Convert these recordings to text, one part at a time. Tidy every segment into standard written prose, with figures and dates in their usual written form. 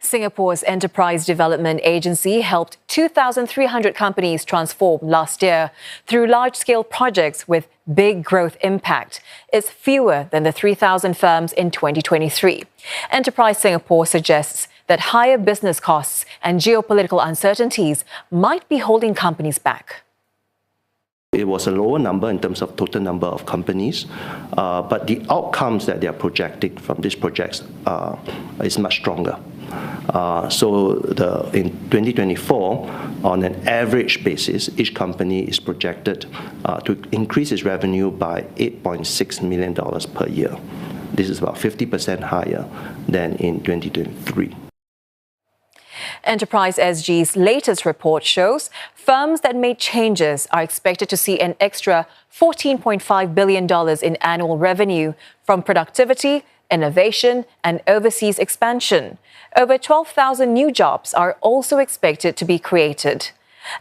Singapore's Enterprise Development Agency helped 2,300 companies transform last year through large-scale projects with big growth impact. It's fewer than the 3,000 firms in 2023. Enterprise Singapore suggests that higher business costs and geopolitical uncertainties might be holding companies back. It was a lower number in terms of total number of companies, but the outcomes that they are projecting from these projects is much stronger. In 2024, on an average basis, each company is projected to increase its revenue by $8.6 million per year. This is about 50% higher than in 2023. EnterpriseSG's latest report shows firms that made changes are expected to see an extra $14.5 billion in annual revenue from productivity, innovation, and overseas expansion. Over 12,000 new jobs are also expected to be created.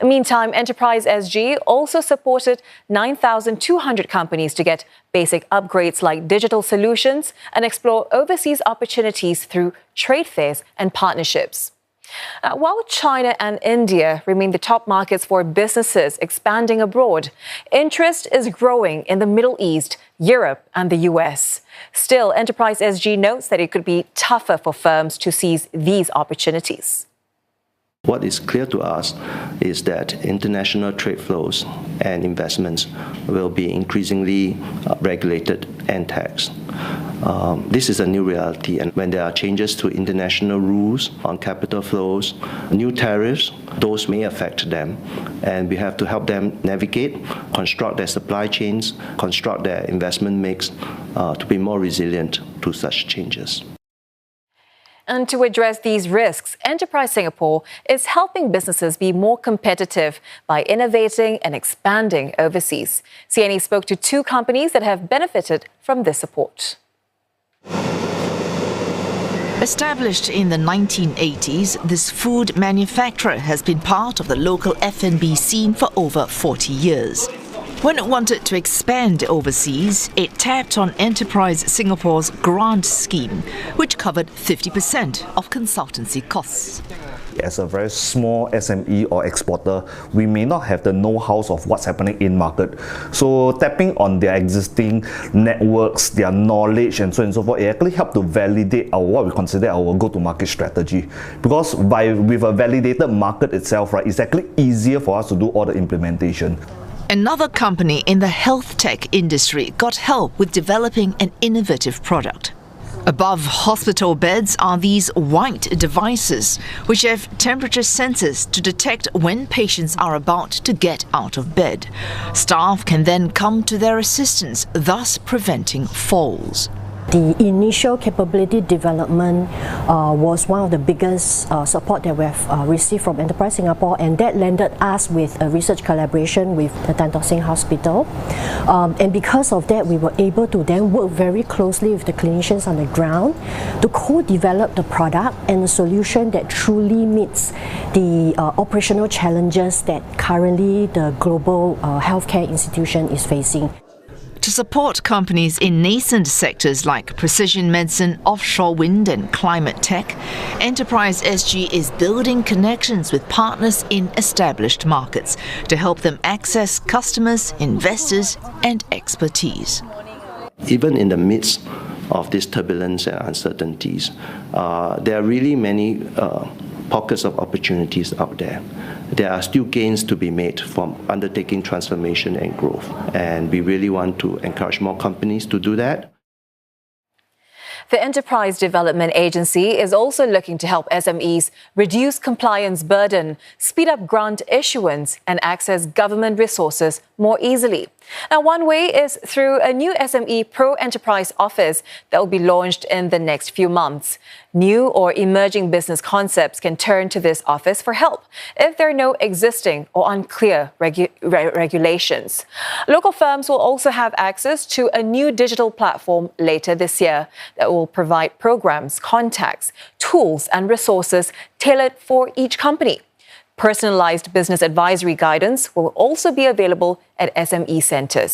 Meantime, EnterpriseSG also supported 9,200 companies to get basic upgrades like digital solutions and explore overseas opportunities through trade fairs and partnerships. While China and India remain the top markets for businesses expanding abroad, interest is growing in the Middle East, Europe, and the US. Still, EnterpriseSG notes that it could be tougher for firms to seize these opportunities. What is clear to us is that international trade flows and investments will be increasingly regulated and taxed. This is a new reality, and when there are changes to international rules on capital flows, new tariffs, those may affect them, and we have to help them navigate, construct their supply chains, construct their investment mix to be more resilient to such changes. And to address these risks, Enterprise Singapore is helping businesses be more competitive by innovating and expanding overseas. CNE spoke to two companies that have benefited from this support. Established in the 1980s, this food manufacturer has been part of the local F&B scene for over 40 years. When it wanted to expand overseas, it tapped on Enterprise Singapore's grant scheme, which covered 50% of consultancy costs. As a very small SME or exporter, we may not have the know-how of what's happening in market. So tapping on their existing networks, their knowledge, and so on and so forth, it actually helped to validate what we consider our go-to-market strategy. Because with a validated market itself, right, it's actually easier for us to do all the implementation. Another company in the health tech industry got help with developing an innovative product. Above hospital beds are these white devices, which have temperature sensors to detect when patients are about to get out of bed. Staff can then come to their assistance, thus preventing falls. The initial capability development was one of the biggest support that we have received from Enterprise Singapore, and that landed us with a research collaboration with the Tan Tock Seng Hospital. And because of that, we were able to then work very closely with the clinicians on the ground to co-develop the product and a solution that truly meets the operational challenges that currently the global healthcare institution is facing. To support companies in nascent sectors like precision medicine, offshore wind and climate tech, EnterpriseSG is building connections with partners in established markets to help them access customers, investors and expertise. Even in the midst of this turbulence and uncertainties, there are really many pockets of opportunities out there. There are still gains to be made from undertaking transformation and growth, and we really want to encourage more companies to do that. The Enterprise Development Agency is also looking to help SMEs reduce compliance burden, speed up grant issuance, and access government resources more easily. Now, one way is through a new SME Pro-Enterprise office that will be launched in the next few months. New or emerging business concepts can turn to this office for help if there are no existing or unclear regulations. Local firms will also have access to a new digital platform later this year that will provide programs, contacts, tools, and resources tailored for each company. Personalized business advisory guidance will also be available at SME centers.